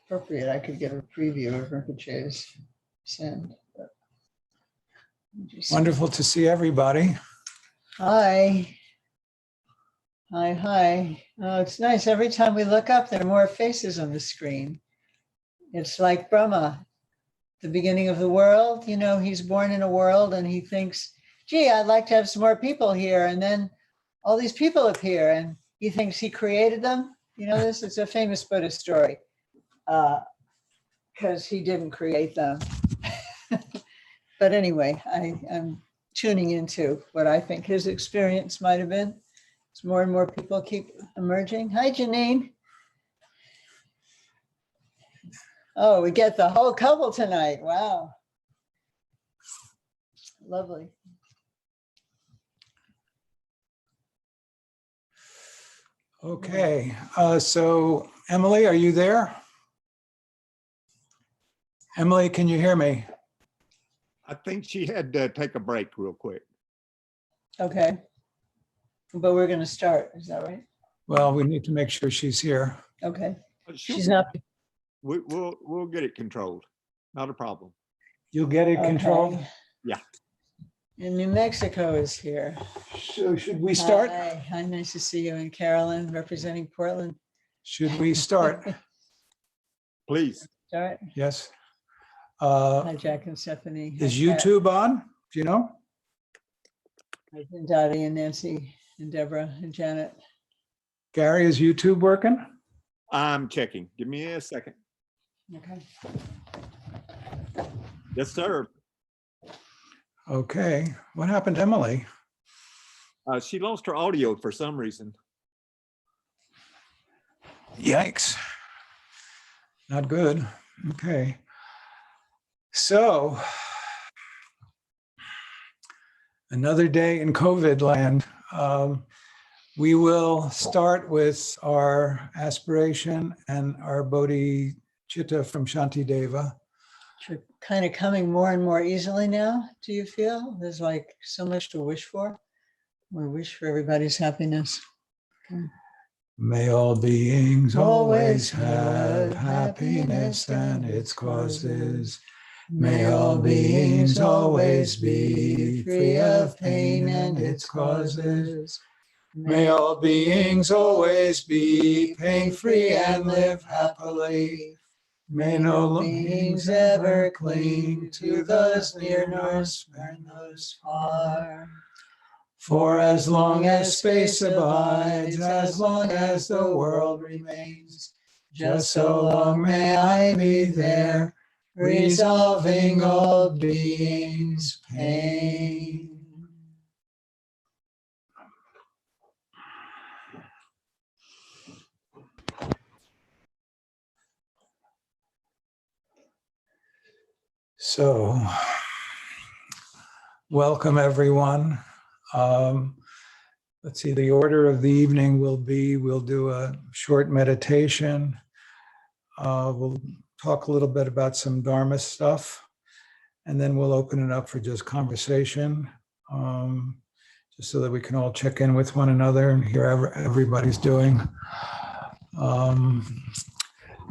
appropriate, I could get a preview of Rinpoche's send. Wonderful to see everybody. Hi. Hi, hi. Oh, it's nice. Every time we look up, there are more faces on the screen. It's like Brahma, the beginning of the world. You know, he's born in a world and he thinks, gee, I'd like to have some more people here. And then all these people appear and he thinks he created them. You know, this is a famous Buddhist story because he didn't create them. But anyway, I'm tuning into what I think his experience might have been. As more and more people keep emerging. Hi, Janine. Oh, we get the whole couple tonight. Wow. Lovely. Okay, so Emily, are you there? Emily, can you hear me? I think she had to take a break real quick. Okay. But we're going to start. Is that right? Well, we need to make sure she's here. Okay. She'll She's be- not. We'll get it controlled. Not a problem. You'll get it controlled? Okay. Yeah. And New Mexico is here. So should we start? Hi. Hi, nice to see you. And Carolyn representing Portland. Should we start? Please. Start. Yes. Hi, Jack and Stephanie. Is Hi, Kat. YouTube on? Do you know? Hi, Dottie and Nancy and Deborah and Janet. Gary, is YouTube working? I'm checking. Give me a second. Okay. Yes, sir. Okay. What happened to Emily? She lost her audio for some reason. Yikes. Not good. Okay. So, another day in COVID land. We will start with our aspiration and our bodhicitta from Shantideva. Which are kind of coming more and more easily now. Do you feel there's like so much to wish for? We wish for everybody's happiness. Okay. May all beings always have happiness and its causes. May all beings always be free of pain and its causes. May all beings always be pain-free and live happily. May no beings ever cling to those near nor spurn those far. For as long as space abides, as long as the world remains, just so long may I be there, resolving all beings' pain. So, welcome everyone. Let's see, the order of the evening will be, we'll do a short meditation. We'll talk a little bit about some Dharma stuff, and then we'll open it up for just conversation, just so that we can all check in with one another and hear how everybody's doing.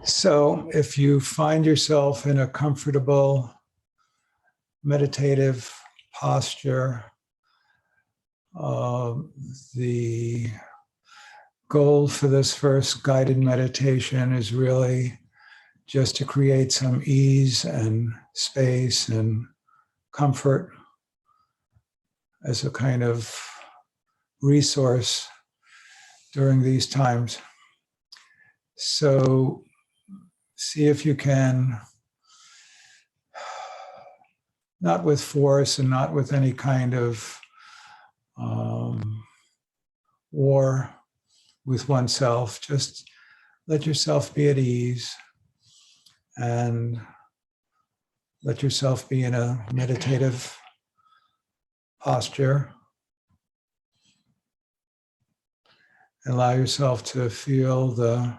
So if you find yourself in a comfortable meditative posture, the goal for this first guided meditation is really just to create some ease and space and comfort as a kind of resource during these times. So see if you can, not with force and not with any kind of war with oneself, just let yourself be at ease and let yourself be in a meditative posture. Allow yourself to feel the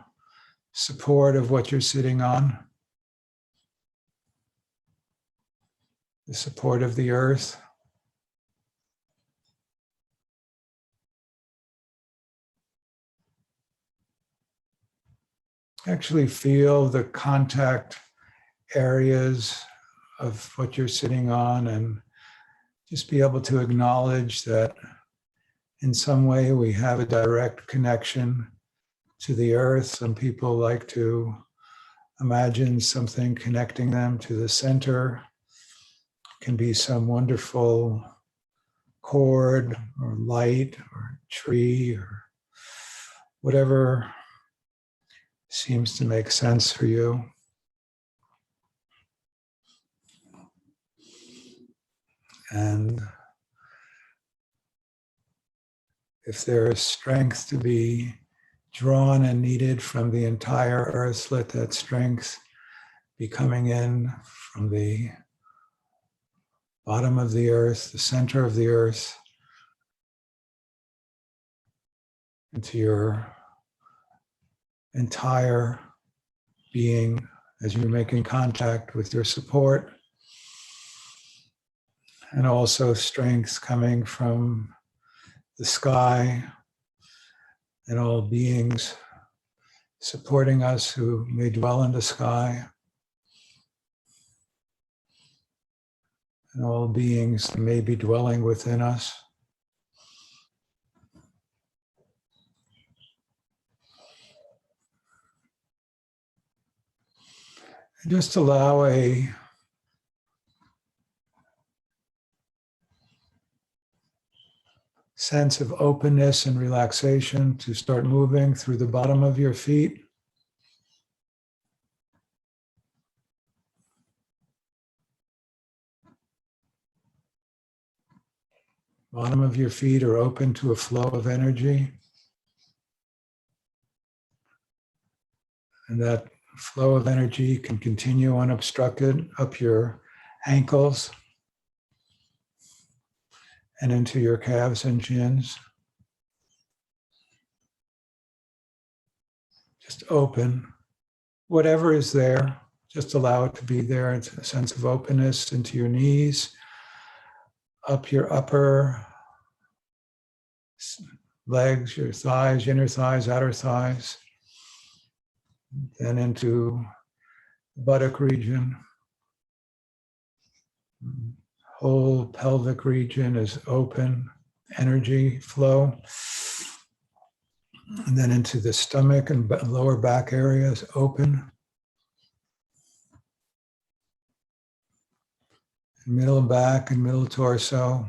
support of what you're sitting on, the support of the earth. Actually feel the contact areas of what you're sitting on, and just be able to acknowledge that in some way we have a direct connection to the earth. Some people like to imagine something connecting them to the center. It can be some wonderful cord or light or tree or whatever seems to make sense for you. And if there is strength to be drawn and needed from the entire earth, let that strength be coming in from the bottom of the earth, the center of the earth, into your entire being as you're making contact with your support. And also strength coming from the sky and all beings supporting us who may dwell in the sky, and all beings that may be dwelling within us. And just allow a sense of openness and relaxation to start moving through the bottom of your feet. Bottom of your feet are open to a flow of energy. And that flow of energy can continue unobstructed up your ankles and into your calves and shins. Just open. Whatever is there, just allow it to be there. It's a sense of openness into your knees, up your upper legs, your thighs, inner thighs, outer thighs, then into the buttock region. Whole pelvic region is open, energy flow. And then into the stomach and lower back areas, open. Middle back and middle torso.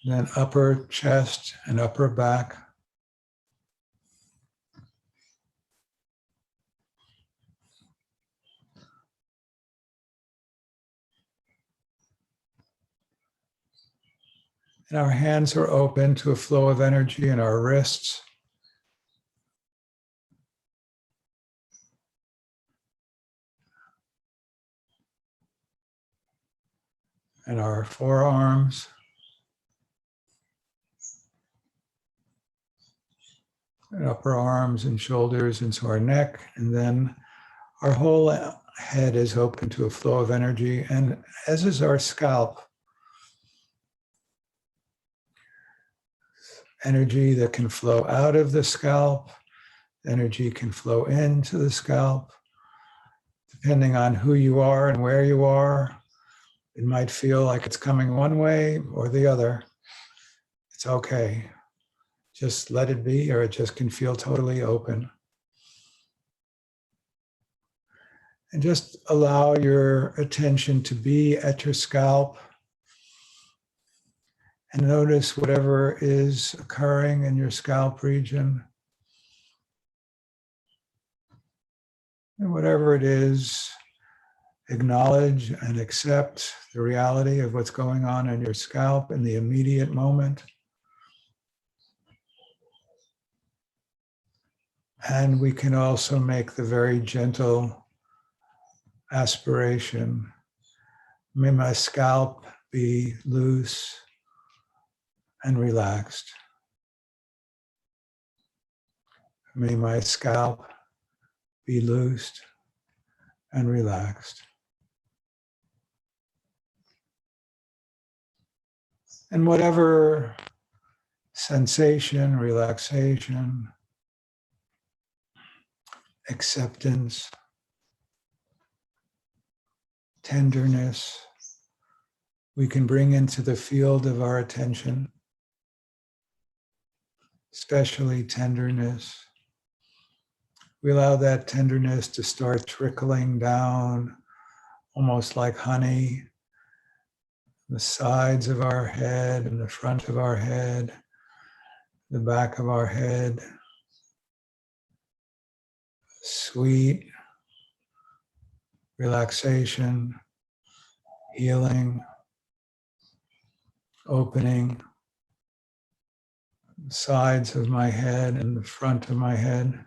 Then upper chest and upper back. And our hands are open to a flow of energy in our wrists. And our forearms. And upper arms and shoulders into our neck. And then our whole head is open to a flow of energy, and as is our scalp. Energy that can flow out of the scalp, energy can flow into the scalp. Depending on who you are and where you are, it might feel like it's coming one way or the other. It's okay. Just let it be, or it just can feel totally open. And just allow your attention to be at your scalp and notice whatever is occurring in your scalp region. And whatever it is, acknowledge and accept the reality of what's going on in your scalp in the immediate moment. And we can also make the very gentle aspiration. May my scalp be loose and relaxed. May my scalp be loosed and relaxed. And whatever sensation, relaxation, acceptance, tenderness, we can bring into the field of our attention, especially tenderness. We allow that tenderness to start trickling down, almost like honey, the sides of our head and the front of our head, the back of our head. Sweet relaxation, healing, opening. The sides of my head and the front of my head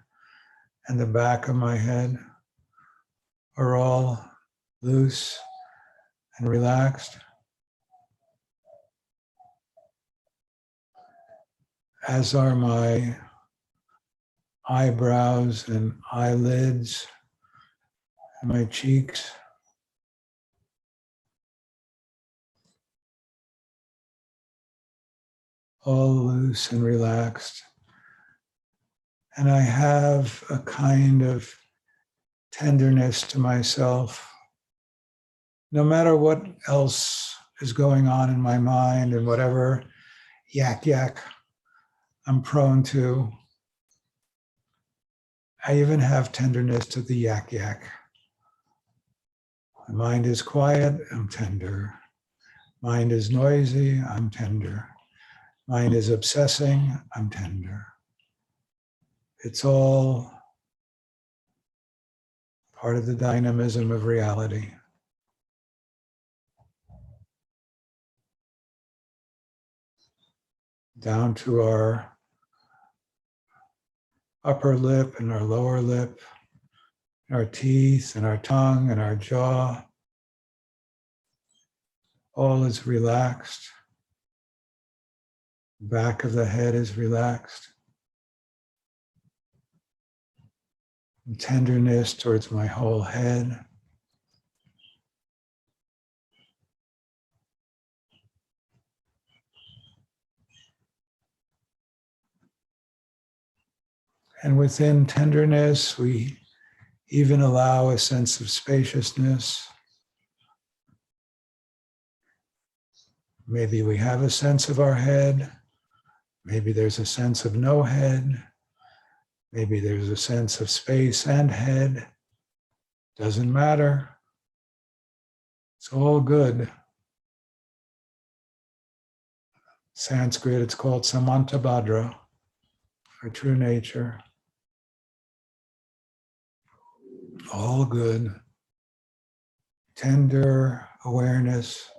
and the back of my head are all loose and relaxed. As are my eyebrows and eyelids and my cheeks. All loose and relaxed. And I have a kind of tenderness to myself. No matter what else is going on in my mind and whatever yak I'm prone to, I even have tenderness to the yak. My mind is quiet, I'm tender. Mind is noisy, I'm tender. Mind is obsessing, I'm tender. It's all part of the dynamism of reality. Down to our upper lip and our lower lip, our teeth and our tongue and our jaw. All is relaxed. Back of the head is relaxed. And tenderness towards my whole head. And within tenderness, we even allow a sense of spaciousness. Maybe we have a sense of our head. Maybe there's a sense of no head. Maybe there's a sense of space and head. Doesn't matter. It's all good. Sanskrit, it's called Samantabhadra, our true nature. All good. Tender awareness,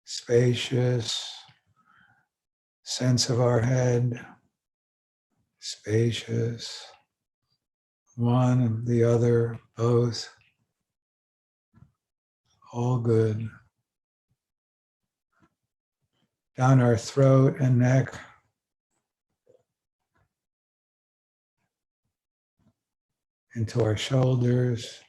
spacious, sense of our head, spacious, one, the other, both, all good. Down our throat and neck, into our shoulders,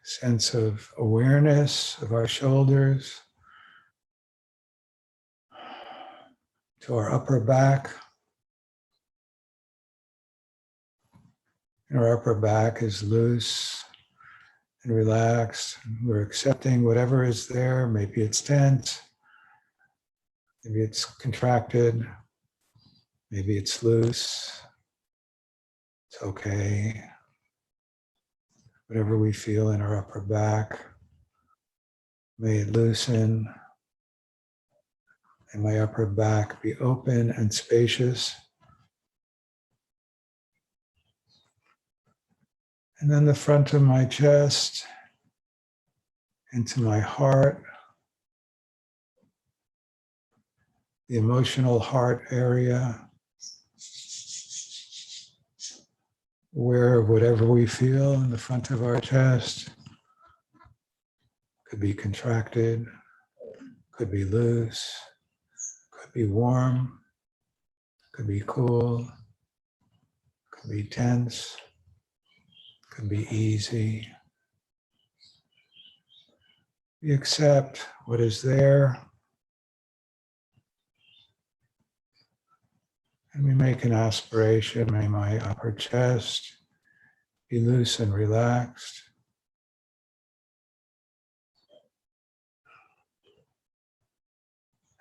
sense of awareness of our shoulders, to our upper back. And our upper back is loose and relaxed. We're accepting whatever is there. Maybe it's tense. Maybe it's contracted. Maybe it's loose. It's okay. Whatever we feel in our upper back, may it loosen. And my upper back be open and spacious. And then the front of my chest into my heart, the emotional heart area, where whatever we feel in the front of our chest could be contracted, could be loose, could be warm, could be cool, could be tense, can be easy. We accept what is there, and we make an aspiration, may my upper chest be loose and relaxed.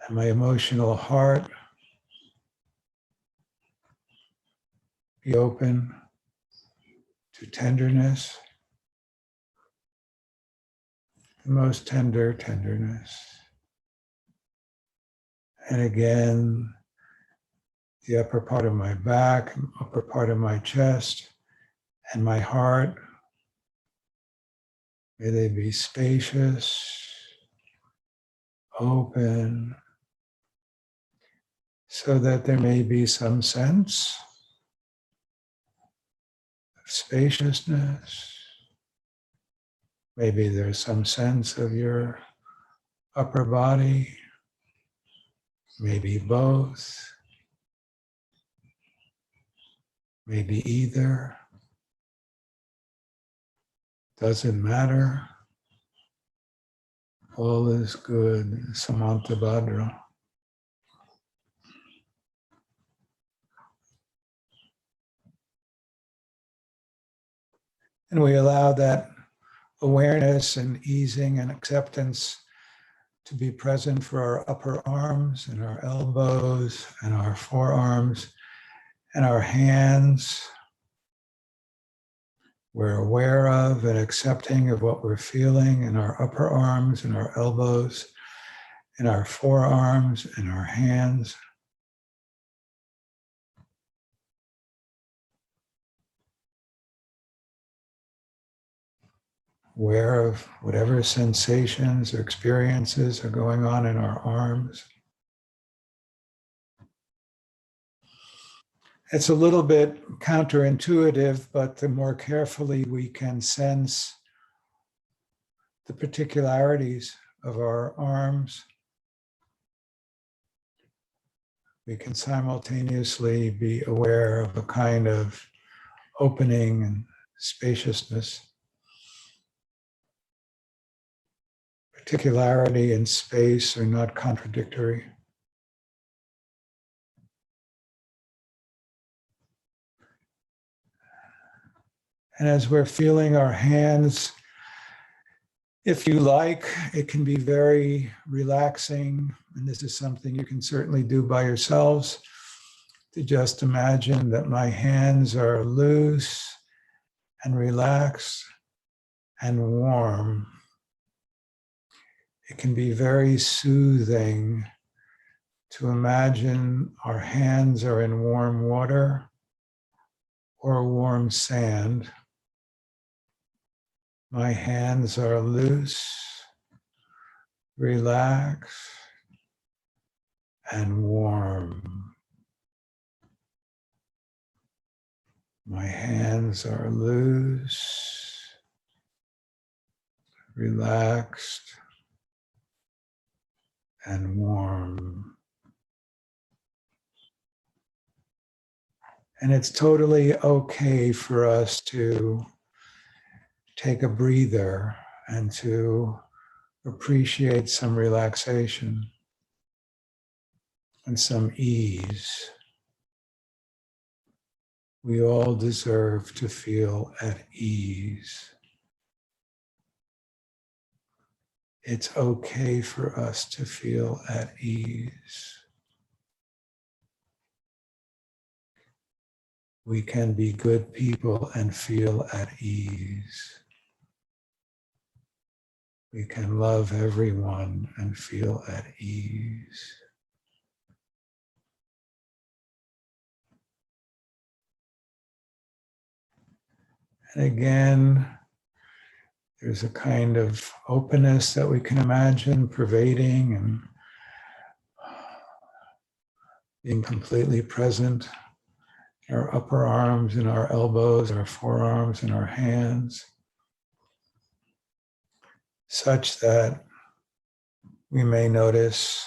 And my emotional heart be open to tenderness, the most tender tenderness. And again, the upper part of my back, upper part of my chest, and my heart, may they be spacious, open, so that there may be some sense of spaciousness. Maybe there's some sense of your upper body, maybe both, maybe either. Doesn't matter. All is good. Samanta Bhadra. And we allow that awareness and easing and acceptance to be present for our upper arms and our elbows and our forearms and our hands. We're aware of and accepting of what we're feeling in our upper arms and our elbows, in our forearms and our hands. Aware of whatever sensations or experiences are going on in our arms. It's a little bit counterintuitive, but the more carefully we can sense the particularities of our arms, we can simultaneously be aware of a kind of opening and spaciousness. Particularity and space are not contradictory. And as we're feeling our hands, if you like, it can be very relaxing. And this is something you can certainly do by yourselves, to just imagine that my hands are loose and relaxed and warm. It can be very soothing to imagine our hands are in warm water or warm sand. My hands are loose, relaxed, and warm. My hands are loose, relaxed, and warm. And it's totally okay for us to take a breather and to appreciate some relaxation and some ease. We all deserve to feel at ease. It's okay for us to feel at ease. We can be good people and feel at ease. We can love everyone and feel at ease. And again, there's a kind of openness that we can imagine pervading and being completely present in our upper arms, in our elbows, our forearms, and our hands, such that we may notice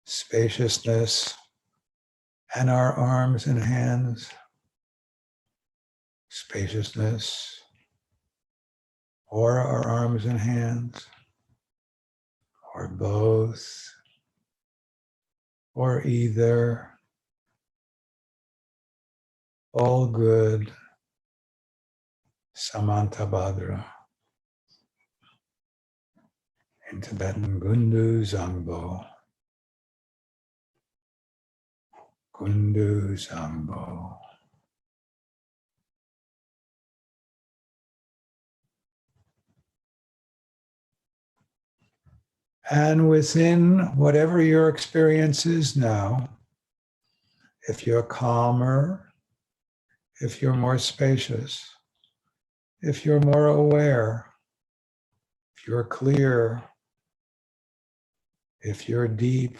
spaciousness in our arms and hands, spaciousness, or our arms and hands, or both, or either. All good. Samantabhadra. In Tibetan, Gundu Zangbo. Gundu Zangbo. And within whatever your experience is now, if you're calmer, if you're more spacious, if you're more aware, if you're clear, if you're deep,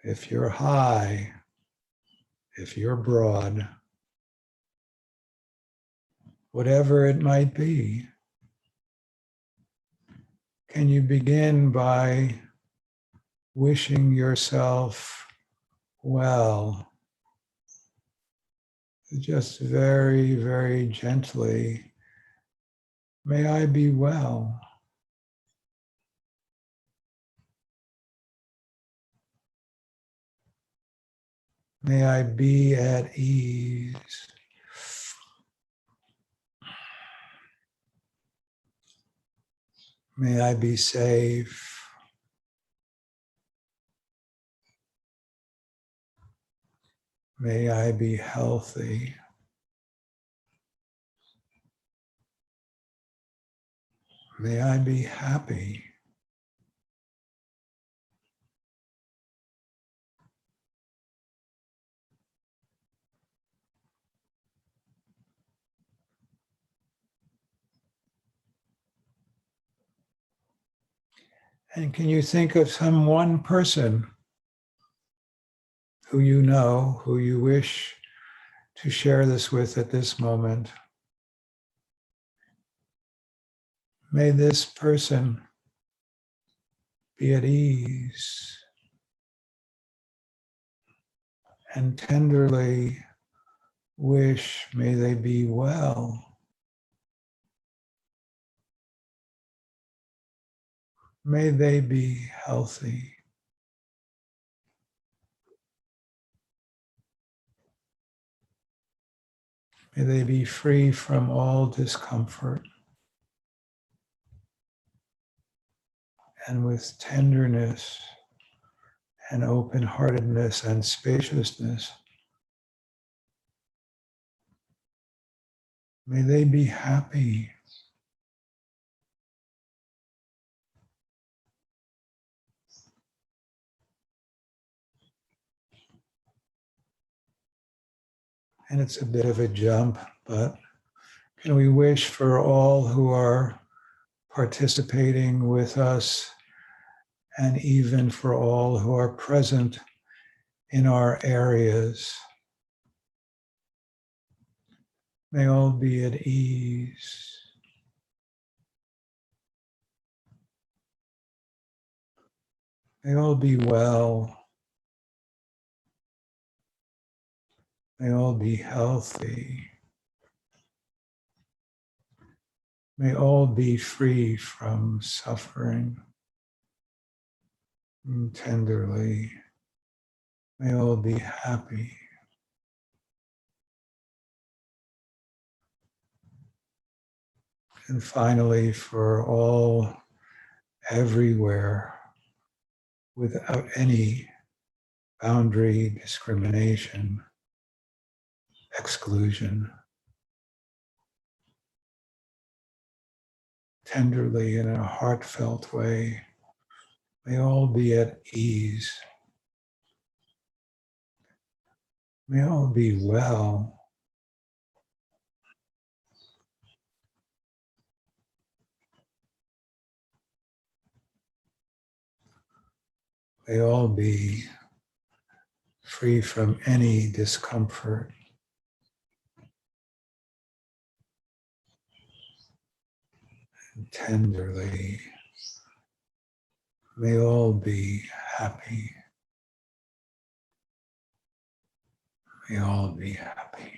if you're high, if you're broad, whatever it might be, can you begin by wishing yourself well, just very, very gently, may I be well. May I be at ease. May I be safe. May I be healthy. May I be happy. And can you think of some one person who you know, who you wish to share this with at this moment? May this person be at ease and tenderly wish, may they be well. May they be healthy. May they be free from all discomfort. And with tenderness and open-heartedness and spaciousness, may they be happy. And it's a bit of a jump, but can we wish for all who are participating with us, and even for all who are present in our areas, may all be at ease. May all be well. May all be healthy. May all be free from suffering. And tenderly, may all be happy. And finally, for all everywhere, without any boundary, discrimination, exclusion, tenderly in a heartfelt way, may all be at ease. May all be well. May all be free from any discomfort. And tenderly, may all be happy. May all be happy.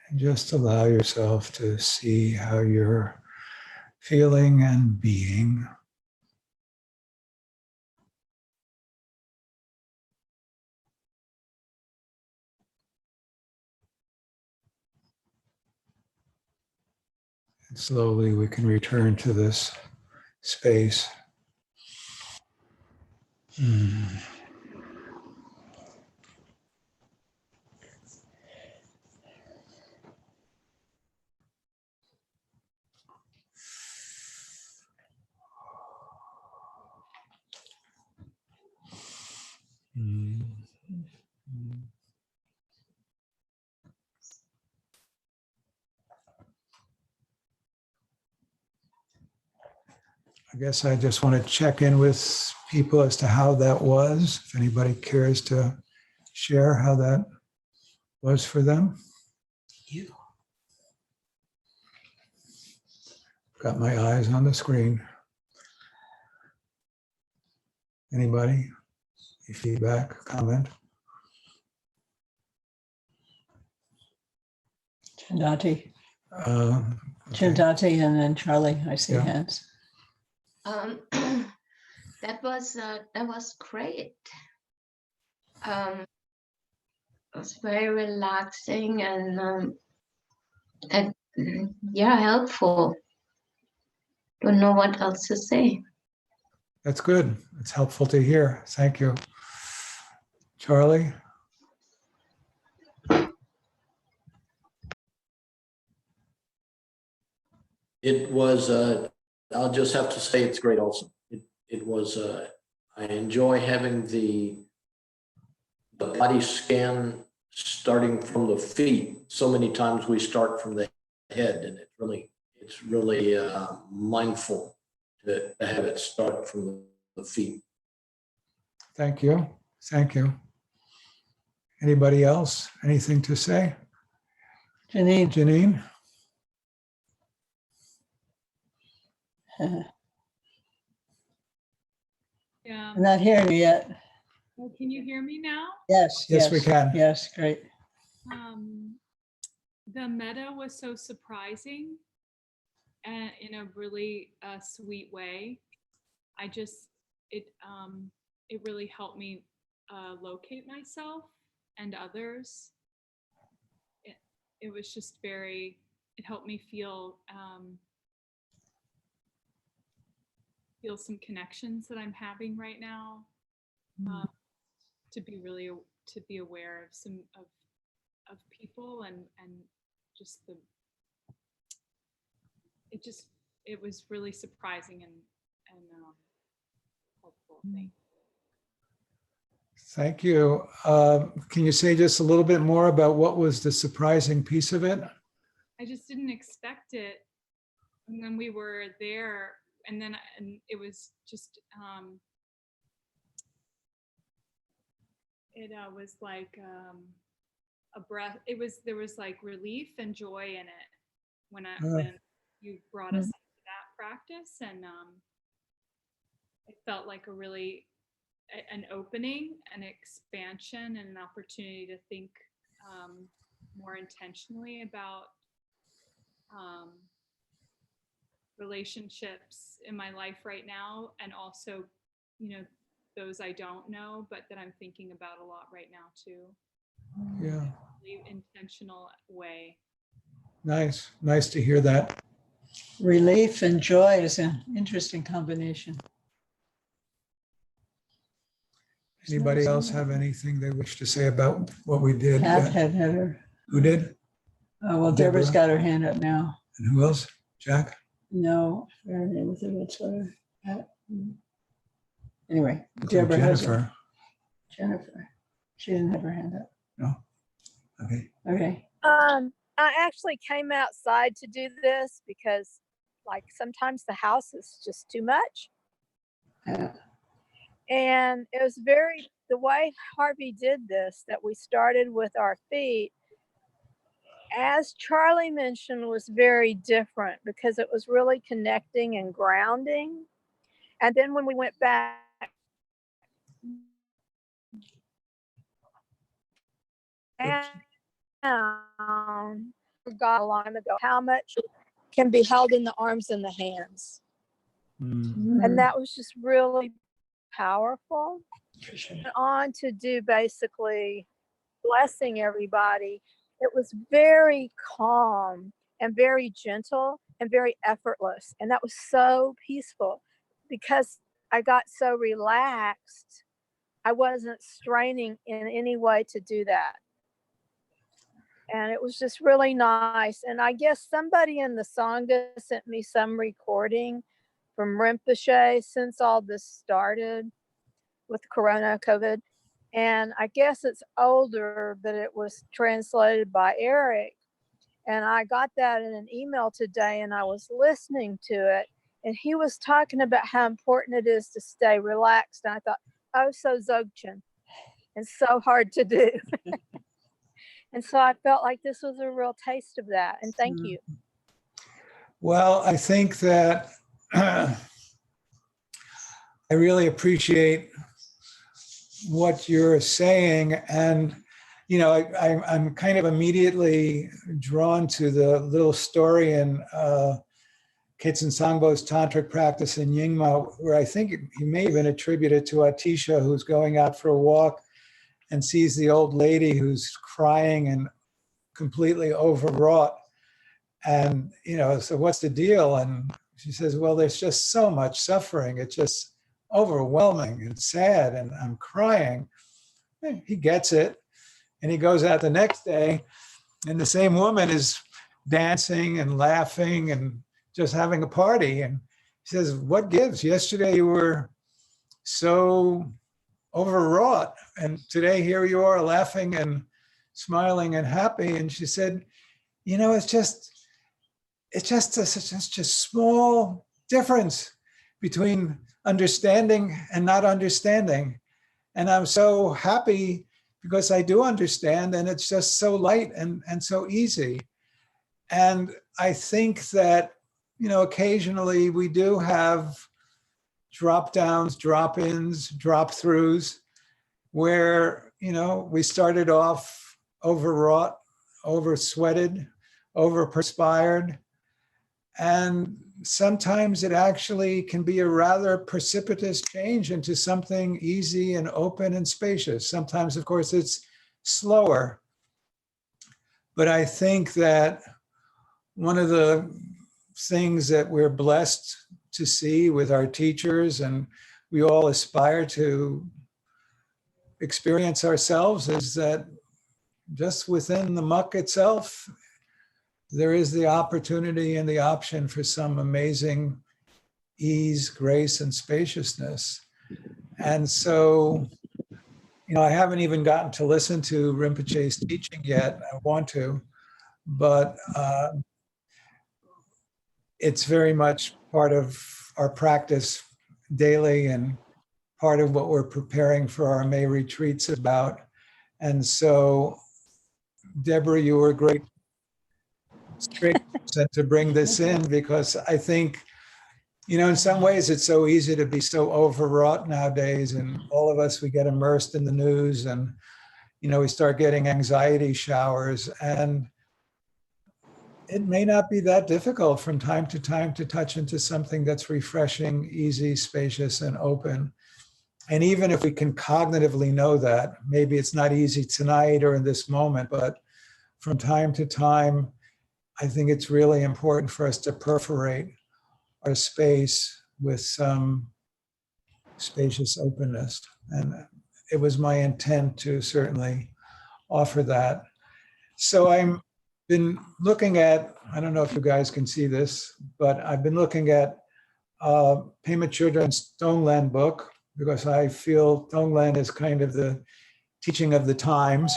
And just allow yourself to see how you're feeling and being. And slowly we can return to this space. Mm. Mm. Mm. I guess I just want to check in with people as to how that was. If anybody cares to share how that was for them. You. Got my eyes on the screen. Anybody? Any feedback, comment? Chandati. Okay. Chandati and then Charlie, I see Yeah. hands. That was great. It was very relaxing and yeah, helpful. Don't know what else to say. That's good. It's helpful to hear. Thank you. Charlie? It was, I'll just have to say it's great also. It was, I enjoy having the body scan starting from the feet. So many times we start from the head, and it's really mindful to have it start from the feet. Thank you. Thank you. Anybody else? Anything to say? Janine. Janine? Yeah. I'm not hearing you yet. Well, can you hear me now? Yes. Yes, we can. Yes, great. The meta was so surprising and in a really sweet way. It really helped me locate myself and others. It was just it helped me feel some connections that I'm having right now. To be aware of some of people and just it was really surprising and helpful. Thank you. Can you say just a little bit more about what was the surprising piece of it? I just didn't expect it when we were there, and it was just it was like a breath. There was like relief and joy in it when you brought us into that practice, and it felt like an opening, an expansion, and an opportunity to think more intentionally about relationships in my life right now, and also, those I don't know, but that I'm thinking about a lot right now too. Yeah. In a really intentional way. Nice. Nice to hear that. Relief and joy is an interesting combination. Anybody else have anything they wish to say about what we did? Pat had her. Who did? Oh, well, Deborah. Deborah's got her hand up now. And who else? Jack? No, her name was it. Anyway, Okay, Deborah has her. Jennifer. Jennifer. She didn't have her hand up. No. Okay. Okay. I actually came outside to do this because, like, sometimes the house is just too much. Yeah. And it was the way Harvey did this, that we started with our feet, as Charlie mentioned, was very different because it was really connecting and grounding. And then when we went back down, forgot a long ago how much can be held in the arms and the hands. Mm. And that was just really powerful. Went on to do basically blessing everybody. It was very calm and very gentle and very effortless. And that was so peaceful because I got so relaxed. I wasn't straining in any way to do that. And it was just really nice. And I guess somebody in the Sangha sent me some recording from Rinpoche since all this started with Corona, COVID. And I guess it's older, but it was translated by Eric. And I got that in an email today and I was listening to it. And he was talking about how important it is to stay relaxed. And I thought, oh, so Dzogchen. And so hard to do. And so I felt like this was a real taste of that. And thank you. Well, I think that I really appreciate what you're saying. And, you know, I'm kind of immediately drawn to the little story in Khetsen Sangbo's tantric practice in Nyingma, where I think he may even attribute it to Atisha, who's going out for a walk and sees the old lady who's crying and completely overwrought. And, you know, so what's the deal? And she says, well, there's just so much suffering. It's just overwhelming and sad, and I'm crying. He gets it. And he goes out the next day, and the same woman is dancing and laughing and just having a party. And he says, what gives? Yesterday you were so overwrought, and today here you are laughing and smiling and happy. And she said, you know, it's just such a small difference between understanding and not understanding. And I'm so happy because I do understand, and it's just so light and so easy. And I think that, you know, occasionally we do have drop downs, drop ins, drop throughs, where, you know, we started off overwrought, over sweated, over perspired. And sometimes it actually can be a rather precipitous change into something easy and open and spacious. Sometimes, of course, it's slower. But I think that one of the things that we're blessed to see with our teachers, and we all aspire to experience ourselves, is that just within the muck itself, there is the opportunity and the option for some amazing ease, grace, and spaciousness. And so, you know, I haven't even gotten to listen to Rinpoche's teaching yet. I want to, but it's very much part of our practice daily and part of what we're preparing for our May retreats about. And so, Deborah, you were a great person to bring this in, because I think, you know, in some ways it's so easy to be so overwrought nowadays, and all of us, we get immersed in the news, and, you know, we start getting anxiety showers, and it may not be that difficult from time to touch into something that's refreshing, easy, spacious, and open. And even if we can cognitively know that, maybe it's not easy tonight or in this moment, but from time to time, I think it's really important for us to perforate our space with some spacious openness. And it was my intent to certainly offer that. So I've been looking at, I don't know if you guys can see this, but I've been looking at Pema Chodron's Tonglen book, because I feel Tonglen is kind of the teaching of the times.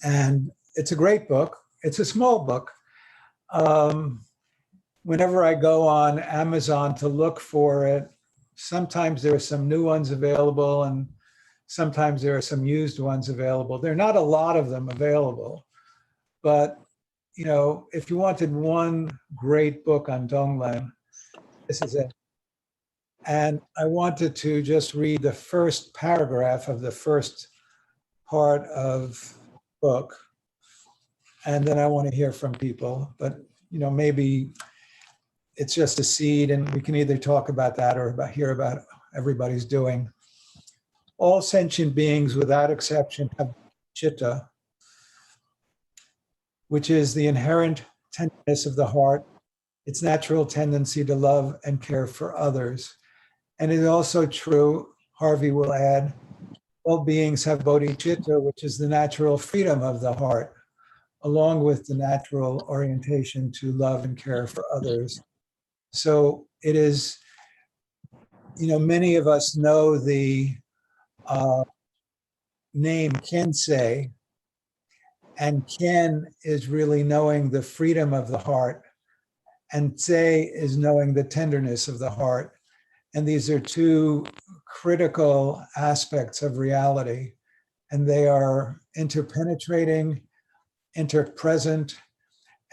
And it's a great book. It's a small book. Whenever I go on Amazon to look for it, sometimes there are some new ones available, and sometimes there are some used ones available. There are not a lot of them available, but, you know, if you wanted one great book on Tonglen, this is it. And I wanted to just read the first paragraph of the first part of the book. and then I want to hear from people. But, maybe it's just a seed, and we can either talk about that or hear about everybody's doing. All sentient beings, without exception, have chitta, which is the inherent tenderness of the heart, its natural tendency to love and care for others. And it is also true, Harvey will add, all beings have bodhicitta, which is the natural freedom of the heart, along with the natural orientation to love and care for others. So it is, many of us know the name Kensei, and Ken is really knowing the freedom of the heart, and Sei is knowing the tenderness of the heart. And these are two critical aspects of reality, and they are interpenetrating, interpresent,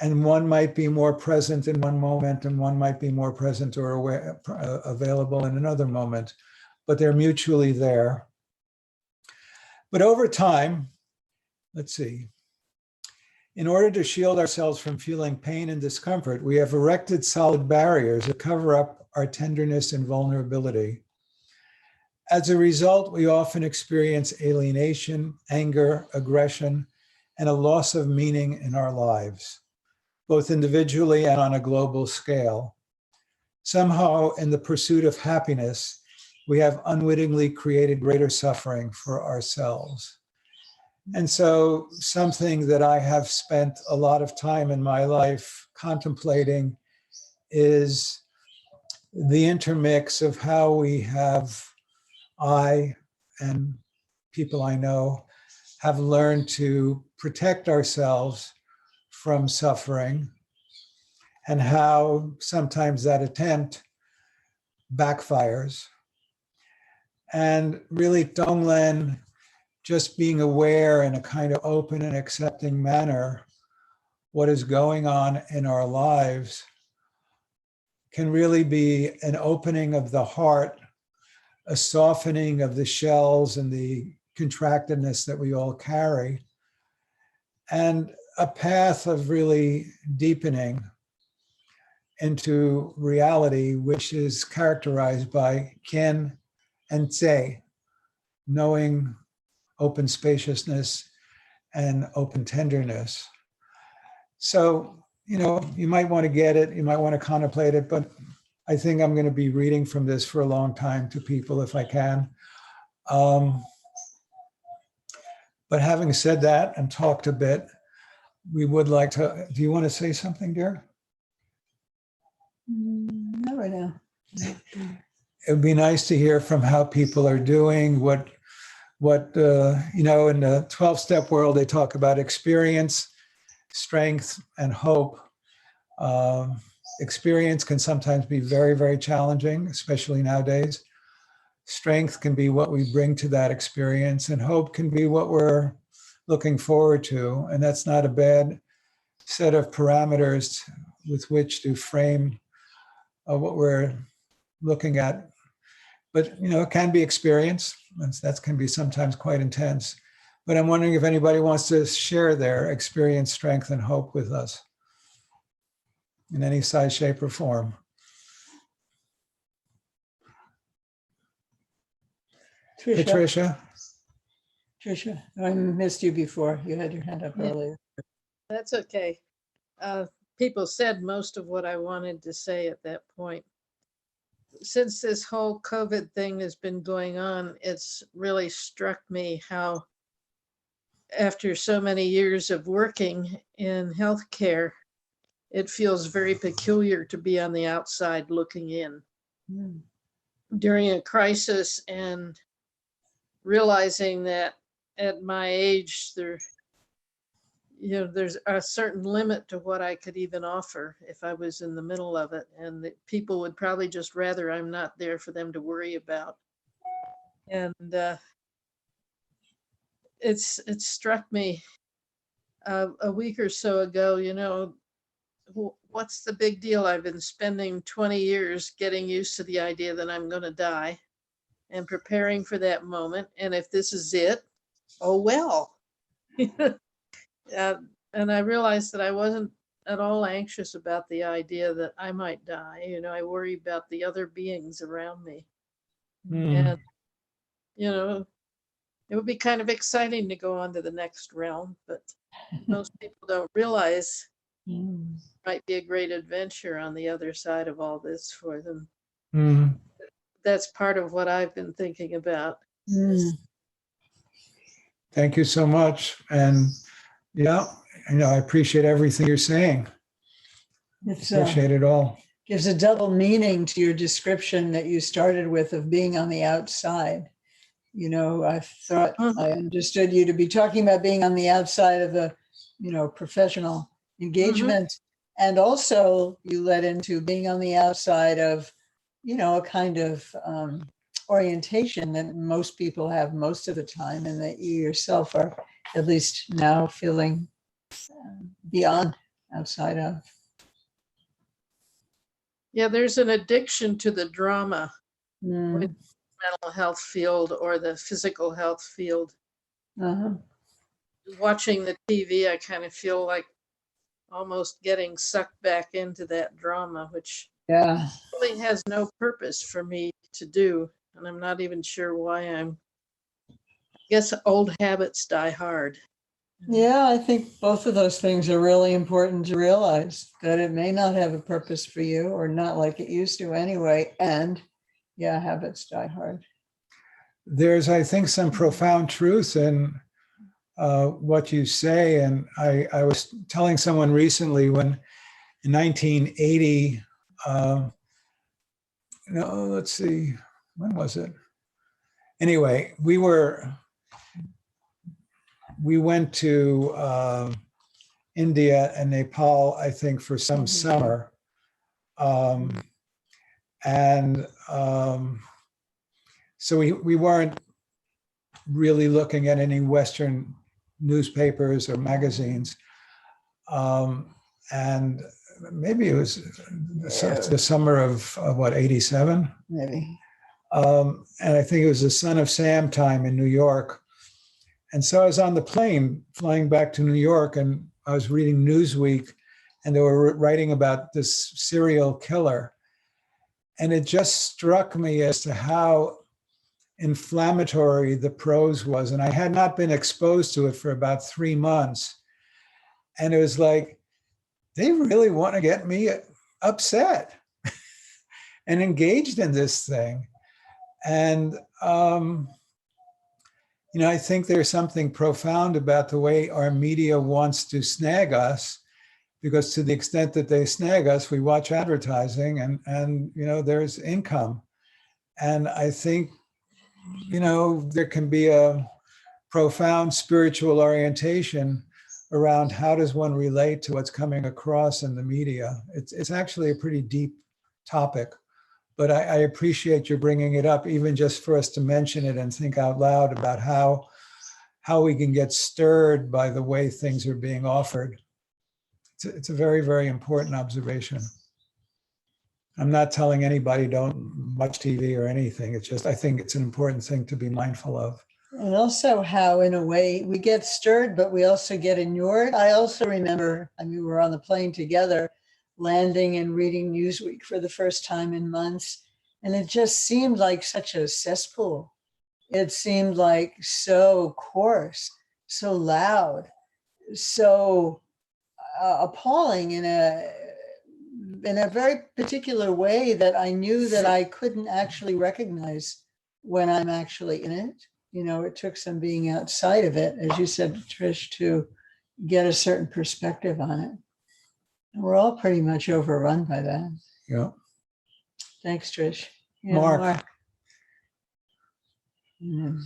and one might be more present in one moment, and one might be more present or available in another moment, but they're mutually there. But over time, let's see, in order to shield ourselves from feeling pain and discomfort, we have erected solid barriers that cover up our tenderness and vulnerability. As a result, we often experience alienation, anger, aggression, and a loss of meaning in our lives, both individually and on a global scale. Somehow, in the pursuit of happiness, we have unwittingly created greater suffering for ourselves. And so something that I have spent a lot of time in my life contemplating is the intermix of how we have, I and people I know, have learned to protect ourselves from suffering, and how sometimes that attempt backfires. And really, Tonglen, just being aware in a kind of open and accepting manner what is going on in our lives can really be an opening of the heart, a softening of the shells and the contractedness that we all carry, and a path of really deepening into reality, which is characterized by Ken and Sei, knowing open spaciousness and open tenderness. So, you might want to get it, you might want to contemplate it, but I think I'm going to be reading from this for a long time to people if I can. But having said that and talked a bit, we would like to, do you want to say something, dear? Not right now. It would be nice to hear from how people are doing, what in the 12-step world, they talk about experience, strength, and hope. Experience can sometimes be very, very challenging, especially nowadays. Strength can be what we bring to that experience, and hope can be what we're looking forward to. And that's not a bad set of parameters with which to frame what we're looking at. But, it can be experience, and that can be sometimes quite intense. But I'm wondering if anybody wants to share their experience, strength, and hope with us in any size, shape, or form. Patricia? Tricia, I missed you before. You had your hand up earlier. That's okay. People said most of what I wanted to say at that point. Since this whole COVID thing has been going on, it's really struck me how, after so many years of working in healthcare, it feels very peculiar to be on the outside looking in. During a crisis, and realizing that at my age, there's a certain limit to what I could even offer if I was in the middle of it, and that people would probably just rather I'm not there for them to worry about. And it's struck me a week or so ago, what's the big deal? I've been spending 20 years getting used to the idea that I'm going to die and preparing for that moment. And if this is it, oh well. And I realized that I wasn't at all anxious about the idea that I might die. You know, I worry about the other beings around me. And, you know, it would be kind of exciting to go on to the next realm, but most people don't realize Mm. it might be a great adventure on the other side of all this for them. Mm. That's part of what I've been thinking about. Mm. Thank you so much. And yeah, I appreciate everything you're saying. It's Appreciate it all. gives a double meaning to your description that you started with of being on the outside. You know, I thought I understood you to be talking about being on the outside of the, professional engagement. And also you led into being on the outside of, a kind of orientation that most people have most of the time, and that you yourself are at least now feeling beyond, outside of. Yeah, there's an addiction to the drama, Mm. mental health field or the physical health field. Uh-huh. Watching the TV, I kind of feel like almost getting sucked back into that drama, which Yeah. really has no purpose for me to do. And I'm not even sure why I guess old habits die hard. Yeah, I think both of those things are really important to realize, that it may not have a purpose for you, or not like it used to anyway. And yeah, habits die hard. There's, I think, some profound truth in what you say. And I was telling someone recently, when in 1980, let's see, when was it? Anyway, we went to India and Nepal, I think, for some summer. So we weren't really looking at any Western newspapers or magazines. And maybe it was the summer of what, 87? Maybe. And I think it was the Son of Sam time in New York. And so I was on the plane flying back to New York, and I was reading Newsweek, and they were writing about this serial killer. And it just struck me as to how inflammatory the prose was. And I had not been exposed to it for about 3 months. And it was like, they really want to get me upset and engaged in this thing. And, I think there's something profound about the way our media wants to snag us, because to the extent that they snag us, we watch advertising and there's income. And I think, there can be a profound spiritual orientation around how does one relate to what's coming across in the media. It's actually a pretty deep topic, but I appreciate your bringing it up, even just for us to mention it and think out loud about how we can get stirred by the way things are being offered. It's a very, very important observation. I'm not telling anybody don't watch TV or anything. It's just, I think it's an important thing to be mindful of. And also how, in a way, we get stirred, but we also get inured. I also remember, we were on the plane together, landing and reading Newsweek for the first time in months. And it just seemed like such a cesspool. It seemed like so coarse, so loud, so appalling in a very particular way that I knew that I couldn't actually recognize when I'm actually in it. It took some being outside of it, as you said, Trish, to get a certain perspective on it. And we're all pretty much overrun by that. Yeah. Thanks, Trish. Yeah, Mark. Mm.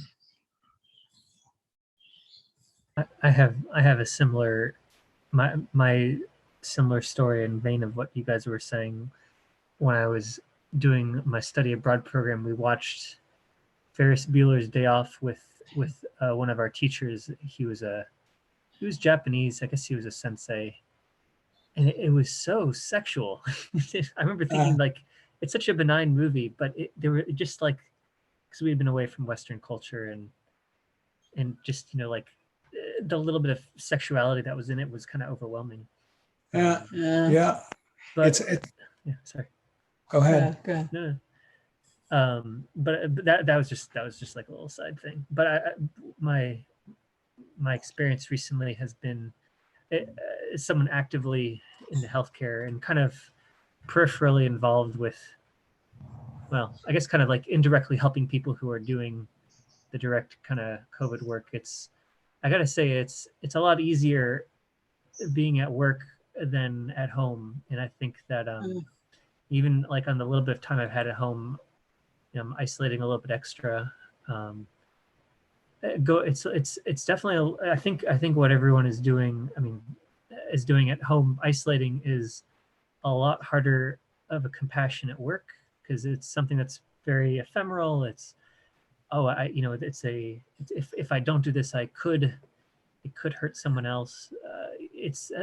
I have a similar my similar story in vein of what you guys were saying. When I was doing my study abroad program, we watched Ferris Bueller's Day Off with one of our teachers. He was Japanese. I guess he was a sensei, and it was so sexual. I remember thinking like, it's such a benign movie, but they were just like, because we had been away from Western culture and just like the little bit of sexuality that was in it was kind of overwhelming. Yeah. Yeah. Yeah. But It's yeah, sorry. go ahead. Good. No. But that was just like a little side thing. But my experience recently has been someone actively in the healthcare and kind of peripherally involved with, well, I guess kind of like indirectly helping people who are doing the direct kind of COVID work. I gotta say, it's a lot easier being at work than at home. And I think that even like on the little bit of time I've had at home, I'm isolating a little bit extra. It's definitely I think what everyone is doing, is doing at home. Isolating is a lot harder of a compassion at work because it's something that's very ephemeral. It's if I don't do this, it could hurt someone else.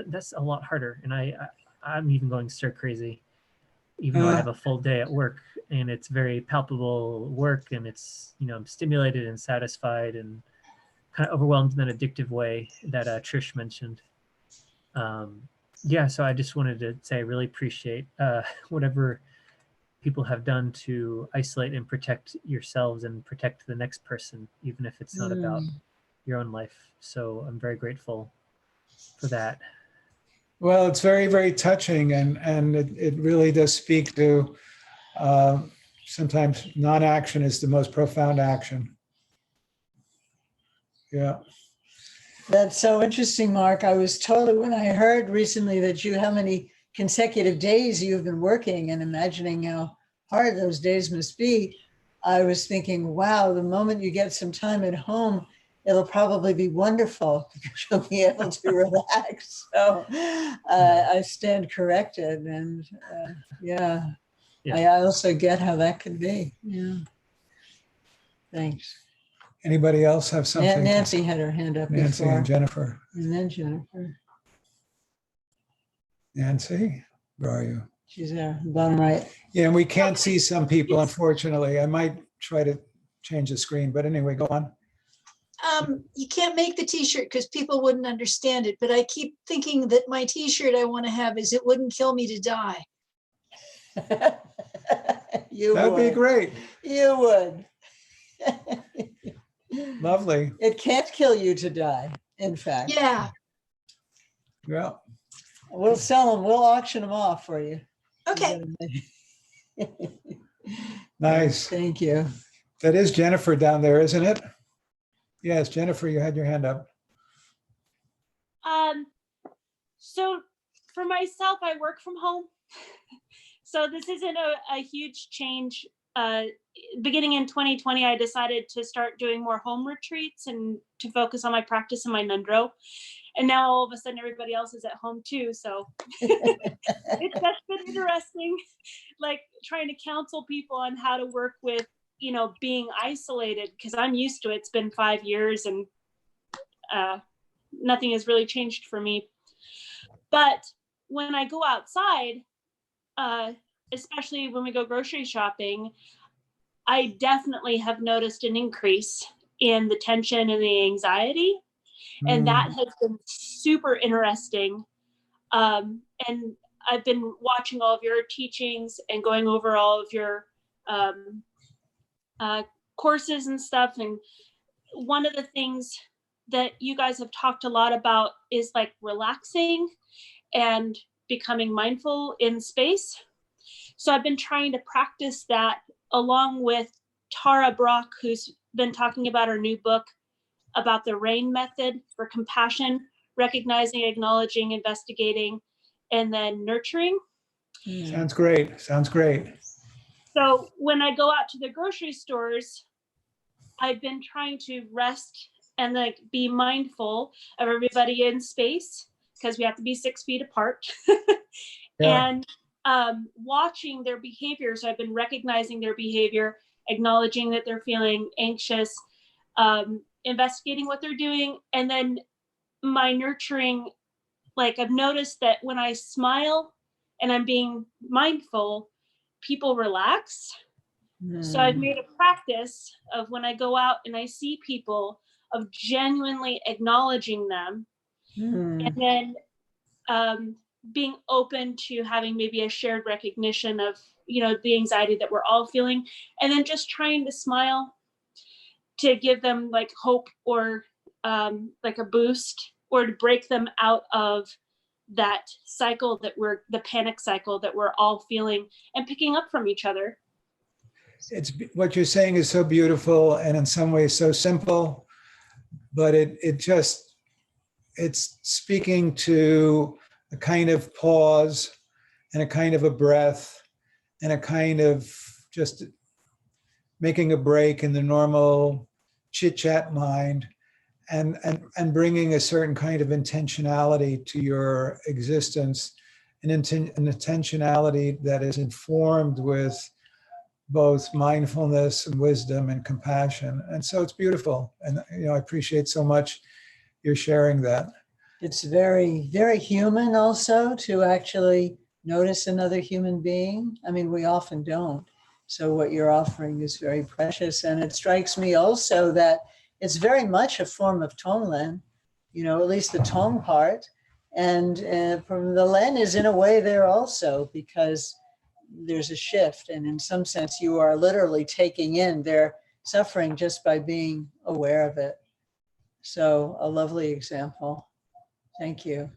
That's a lot harder, and I'm even going stir crazy, even though I have a full day at work, and it's very palpable work, and it's I'm stimulated and satisfied and kind of overwhelmed in an addictive way that Trish mentioned. So I just wanted to say I really appreciate whatever people have done to isolate and protect yourselves and protect the next person, even if it's not about your own life. So I'm very grateful for that. Well, it's very, very touching, and it really does speak to sometimes non-action is the most profound action. Yeah. That's so interesting, Mark. I was told when I heard recently that how many consecutive days you've been working and imagining how hard those days must be. I was thinking, wow, the moment you get some time at home, it'll probably be wonderful because you'll be able to relax. So I stand corrected. And I also get how that could be. Yeah. Thanks. Anybody else have something? Nancy had her hand up Nancy before. and Jennifer. And then Jennifer. Nancy, where are you? She's there, bottom right. Yeah, and we can't see some people, unfortunately. I might try to change the screen, but anyway, go on. You can't make the t-shirt because people wouldn't understand it, but I keep thinking that my t-shirt I want to have is "It wouldn't kill me to die." That'd be great. You would. Lovely. It can't kill you to die, in fact. Yeah. Yeah. We'll sell them. We'll auction them off for you. Okay. Nice. Thank you. That is Jennifer down there, isn't it? Yes, Jennifer, you had your hand up. So for myself, I work from home. So this isn't a huge change. Beginning in 2020, I decided to start doing more home retreats and to focus on my practice and my nundro. And now all of a sudden everybody else is at home too. So that's been interesting, like trying to counsel people on how to work with, being isolated, because I'm used to it. It's been 5 years and nothing has really changed for me. But when I go outside, especially when we go grocery shopping, I definitely have noticed an increase in the tension and the anxiety. And that has been super interesting. And I've been watching all of your teachings and going over all of your courses and stuff. And one of the things that you guys have talked a lot about is like relaxing and becoming mindful in space. So I've been trying to practice that along with Tara Brock, who's been talking about her new book about the RAIN method for compassion, recognizing, acknowledging, investigating, and then nurturing. Sounds great. Sounds great. So when I go out to the grocery stores, I've been trying to rest and like be mindful of everybody in space because we have to be 6 feet apart. And watching their behavior. So I've been recognizing their behavior, acknowledging that they're feeling anxious, investigating what they're doing, and then my nurturing. Like I've noticed that when I smile and I'm being mindful, people relax. So I've Hmm. made a practice of when I go out and I see people, of genuinely acknowledging them, Hmm. and then being open to having maybe a shared recognition of, the anxiety that we're all feeling, and then just trying to smile to give them like hope, or like a boost, or to break them out of that cycle, the panic cycle that we're all feeling, and picking up from each other. It's what you're saying is so beautiful and in some ways so simple, but it's speaking to a kind of pause and a kind of a breath and a kind of just making a break in the normal chit chat mind, and bringing a certain kind of intentionality to your existence, an intentionality that is informed with both mindfulness and wisdom and compassion. And so it's beautiful. And I appreciate so much you're sharing that. It's very, very human also to actually notice another human being. I mean, we often don't. So what you're offering is very precious. And it strikes me also that it's very much a form of Tonglen, at least the Tong part. And from the Len is in a way there also, because there's a shift. And in some sense, you are literally taking in their suffering just by being aware of it. So a lovely example. Thank you.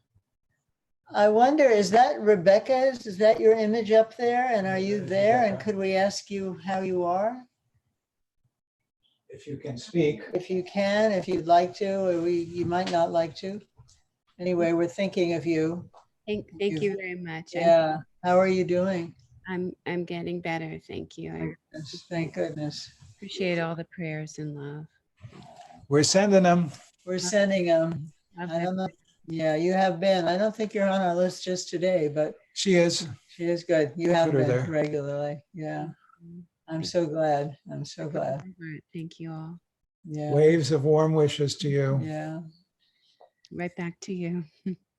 I wonder, is that Rebecca's? Is that your image up there? And are you there? And could we ask you how you are? If you can speak. If you can, if you'd like to, or you might not like to. Anyway, we're thinking of you. Thank you very much. Yeah. How are you doing? I'm getting better. Thank you. Thank goodness. Appreciate all the prayers and love. We're sending them. We're sending them. I don't know. Yeah, you have been. I don't think you're on our list just today, but She is. she is good. You have Put her been there. regularly. Yeah. I'm so glad. I'm so glad. Thank you all. Yeah. Waves of warm wishes to you. Yeah. Right back to you.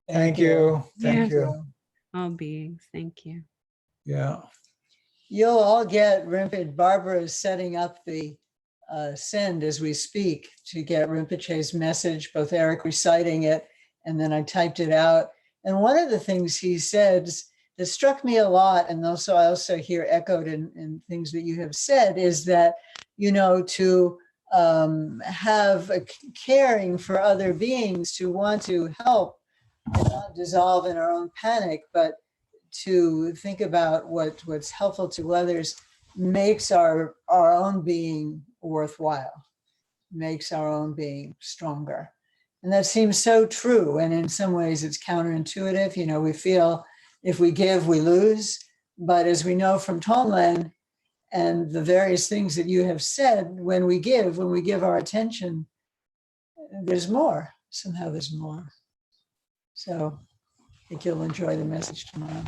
Thank you. Thank you. All beings. Thank you. Yeah. You'll all get Rinpoche. Barbara is setting up the send as we speak to get Rinpoche's message, both Eric reciting it, and then I typed it out. And one of the things he says that struck me a lot, and also I also hear echoed in things that you have said, is that, to have a caring for other beings, to want to help and not dissolve in our own panic, but to think about what's helpful to others makes our own being worthwhile, makes our own being stronger. And that seems so true. And in some ways it's counterintuitive. We feel if we give, we lose. But as we know from Tonglen and the various things that you have said, when we give our attention, there's more. Somehow there's more. So I think you'll enjoy the message tomorrow.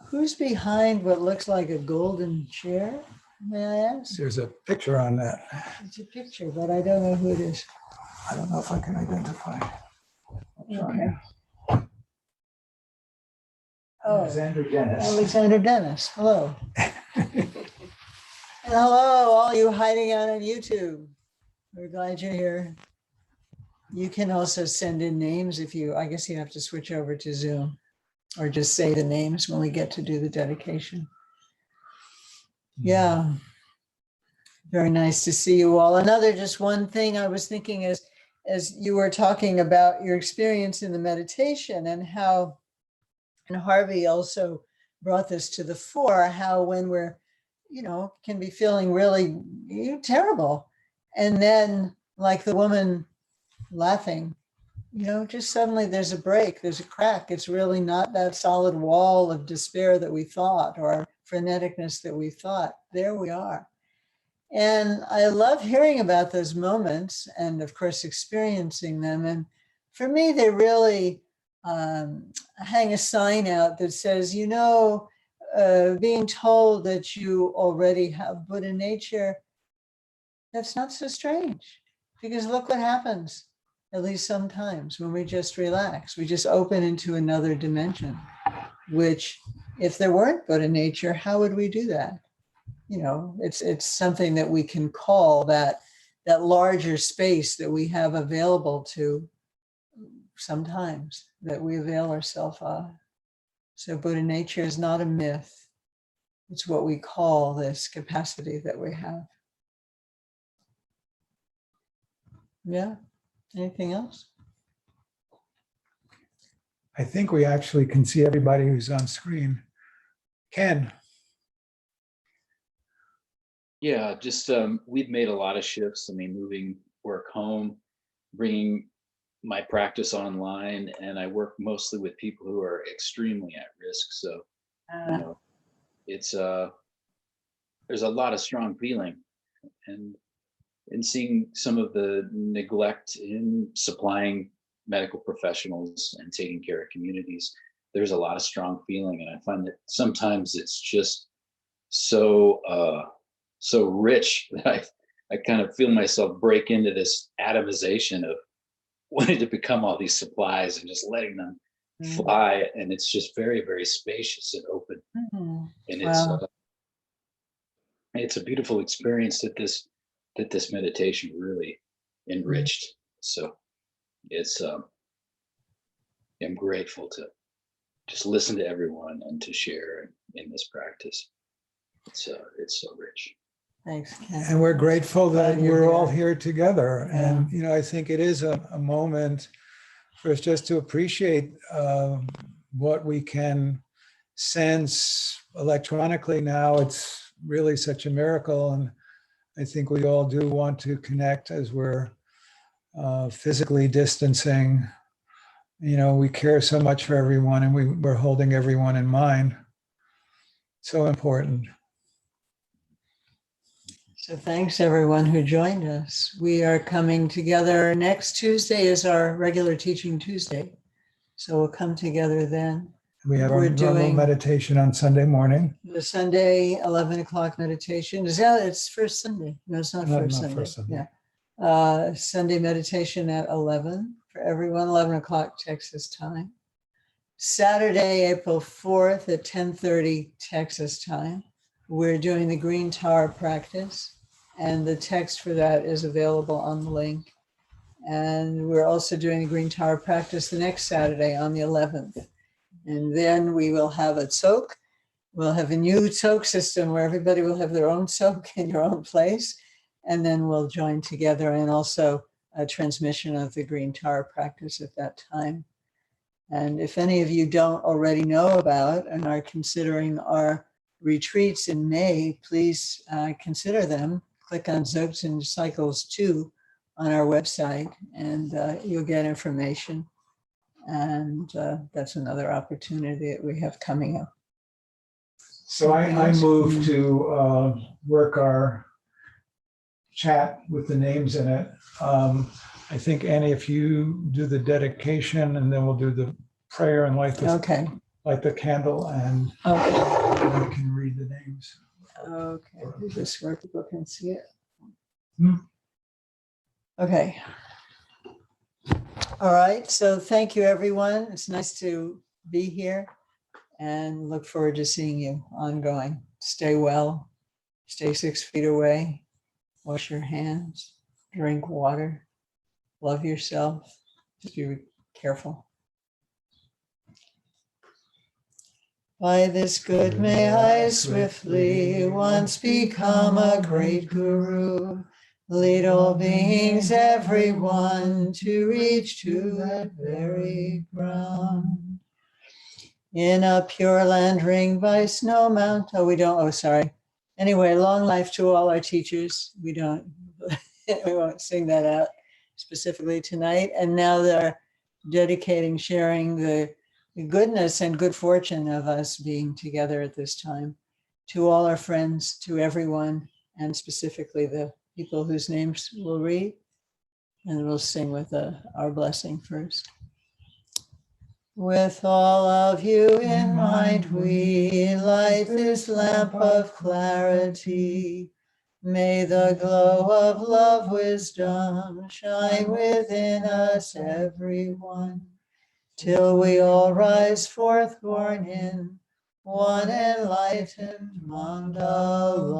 Who's behind what looks like a golden chair, may I ask? There's a picture on that. It's a picture, but I don't know who it is. I don't know if I can identify. Okay. Oh, Alexander Dennis. Alexander Dennis. Hello. And hello, all you hiding out on YouTube. We're glad you're here. You can also send in names I guess you have to switch over to Zoom or just say the names when we get to do the dedication. Yeah. Very nice to see you all. Just one thing I was thinking as you were talking about your experience in the meditation and how, and Harvey also brought this to the fore, how when we're, can be feeling really terrible. And then like the woman laughing, just suddenly there's a break, there's a crack. It's really not that solid wall of despair that we thought, or freneticness that we thought. There we are. And I love hearing about those moments and of course experiencing them. And for me, they really hang a sign out that says, being told that you already have Buddha nature, that's not so strange, because look what happens, at least sometimes when we just relax, we just open into another dimension. which if there weren't Buddha nature, how would we do that? You know, it's something that we can call that larger space that we have available to sometimes, that we avail ourselves of. So Buddha nature is not a myth. It's what we call this capacity that we have. Yeah. Anything else? I think we actually can see everybody who's on screen. Ken. Yeah, just we've made a lot of shifts. I mean, moving work home, bringing my practice online, and I work mostly with people who are extremely at risk. So, you know, it's there's a lot of strong feeling, and in seeing some of the neglect in supplying medical professionals and taking care of communities, there's a lot of strong feeling, and I find that sometimes it's just so so rich that I kind of feel myself break into this atomization of wanting to become all these supplies and just letting them fly, and it's just very, very spacious and open. And it's a beautiful experience that this meditation really enriched. So it's I'm grateful to just listen to everyone and to share in this practice. It's so rich. Thanks, Ken. And we're grateful that Glad you're we're here. all here together. And, you know, I think it is a moment for us just to appreciate what we can sense electronically now. It's really such a miracle. And I think we all do want to connect as we're physically distancing. You know, we care so much for everyone, and we're holding everyone in mind. So important. So thanks everyone who joined us. We are coming together. Next Tuesday is our regular Teaching Tuesday. So we'll come together then. We have our We're normal doing meditation on Sunday morning. the Sunday 11 o'clock meditation. Is that it's first Sunday? No, it's not first Sunday. First Sunday. Yeah. Sunday meditation at 11 for everyone, 11 o'clock Texas time. Saturday, April 4th at 10:30 Texas time. We're doing the Green Tower practice, and the text for that is available on the link. And we're also doing the Green Tower practice the next Saturday on the 11th. And then we will have a tzok. We'll have a new tzok system where everybody will have their own tzok in your own place. And then we'll join together, and also a transmission of the Green Tower practice at that time. And if any of you don't already know about and are considering our retreats in May, please consider them. Click on Dzogchen Cycles 2 on our website, and you'll get information. And that's another opportunity that we have coming up. So I move to work our chat with the names in it. I think, Annie, if you do the dedication, and then we'll do the prayer and light the candle, and I can read the names. Okay, is this where people can see it? Hmm. Okay. All right, so thank you, everyone. It's nice to be here, and look forward to seeing you ongoing. Stay well, stay 6 feet away, wash your hands, drink water, love yourself, just be careful. By this good may I swiftly once become a great guru, lead all beings, everyone, to reach to that very ground. In a pure land ringed by snow mount. Anyway, long life to all our teachers. We won't sing that out specifically tonight. And now they're sharing the goodness and good fortune of us being together at this time. To all our friends, to everyone, and specifically the people whose names we'll read. And we'll sing with our blessing first. With all of you in mind, we light this lamp of clarity. May the glow of love, wisdom shine within us, everyone. till we all rise forth born in one enlightened mandala.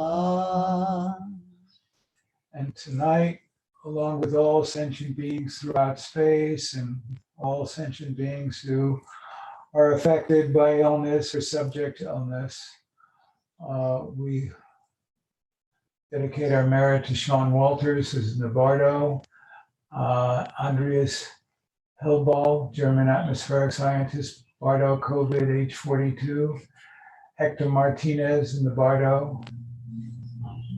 And tonight, along with all sentient beings throughout space and all sentient beings who are affected by illness or subject to illness, we dedicate our merit to Sean Walters, who's in Novardo, Andreas Hillball, German atmospheric scientist, Bardo, COVID, age 42, Hector Martinez in Novardo,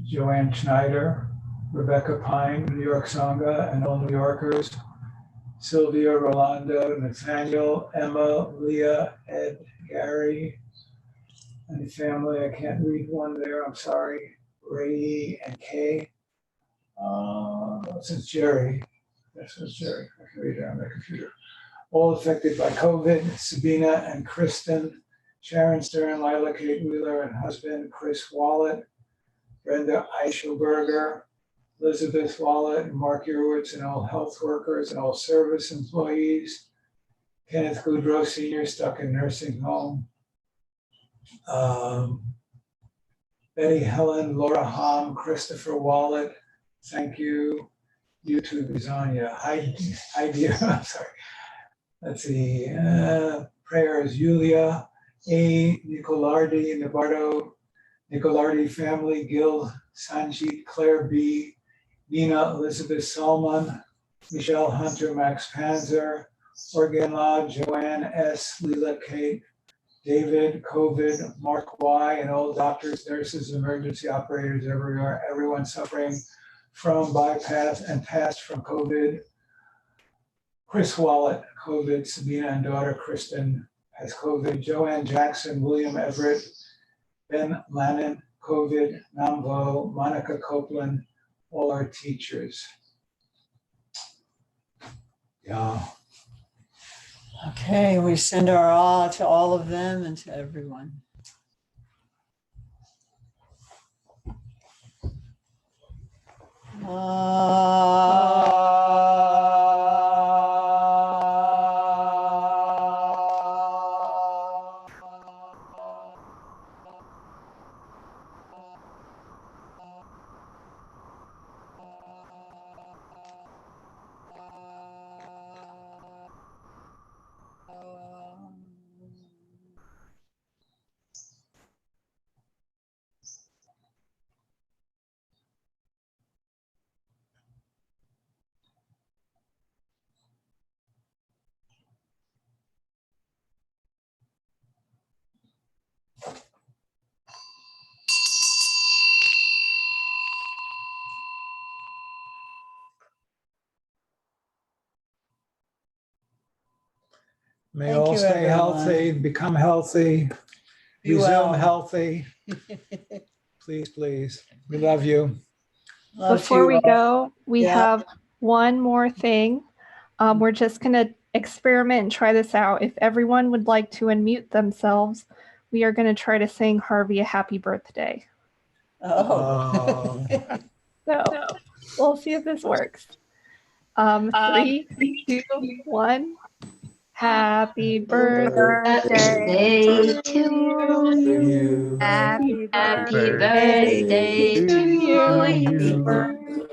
Joanne Schneider, Rebecca Pine, New York Sangha, and all New Yorkers, Sylvia, Rolando, Nathaniel, Emma, Leah, Ed, Gary, and the family. I can't read one there, I'm sorry. Ray and Kay. This is Jerry. This is Jerry. I can read it on my computer. All affected by COVID, Sabina and Kristen, Sharon Stern, Lila Kate Wheeler and husband, Chris Wallet, Brenda Eichelberger, Elizabeth Wallet, Mark Urwitz, and all health workers and all service employees, Kenneth Goodrow Sr. stuck in nursing home, Betty Helen, Laura Hom, Christopher Wallet, thank you. YouTube is on you. Heidi, I'm sorry. Let's see. Prayers, Julia, A. Nicolardi, Novardo, Nicolardi family, Gil, Sanjit, Claire B., Nina Elizabeth Salman, Michelle Hunter, Max Panzer, Organ Law, Joanne S., Leela Kate, David, COVID, Mark Y., and all doctors, nurses, emergency operators everywhere, everyone suffering from bypass and passed from COVID. Chris Wallet, COVID, Sabina and daughter Kristen has COVID, Joanne Jackson, William Everett, Ben Lannon, COVID, Namvo, Monica Copeland, all our teachers. Yeah. Okay, we send our awe to all of them and to everyone. May Thank all you, stay everyone. healthy, become healthy, Be resume well. healthy. Please, please. We love you. Love Before you we all. go, we Yeah. have one more thing. We're just going to experiment and try this out. If everyone would like to unmute themselves, we are going to try to sing Harvey a happy birthday. Oh. So we'll see if this works. 3, 2, 1. Happy birthday Birthday to you. Happy Happy birthday birthday to to you. you.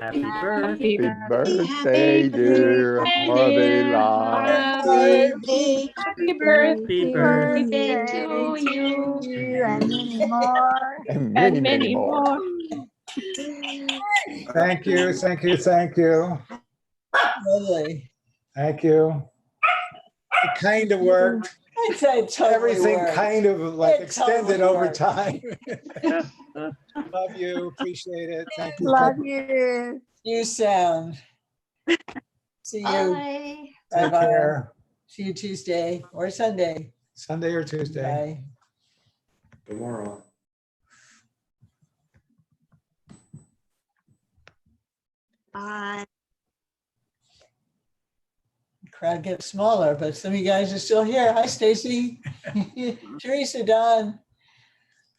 Happy Happy birthday. Happy birthday, birthday, dear Harvey Dear Love. Harvey, happy Happy birthday birthday to to you. you and many more. And and many many more. more. Thank you, thank you, thank you. Lovely. Thank you. It kind of worked. It's a totally Everything worked. kind of like It extended totally over worked. time. Love you, appreciate it. Thank you. Love you. You sound. See you. Bye. Take Bye-bye. care. See you Tuesday or Sunday. Sunday or Tuesday. Bye. Tomorrow. Bye. Crowd gets smaller, but some of you guys are still here. Hi, Stacy. Teresa, Don.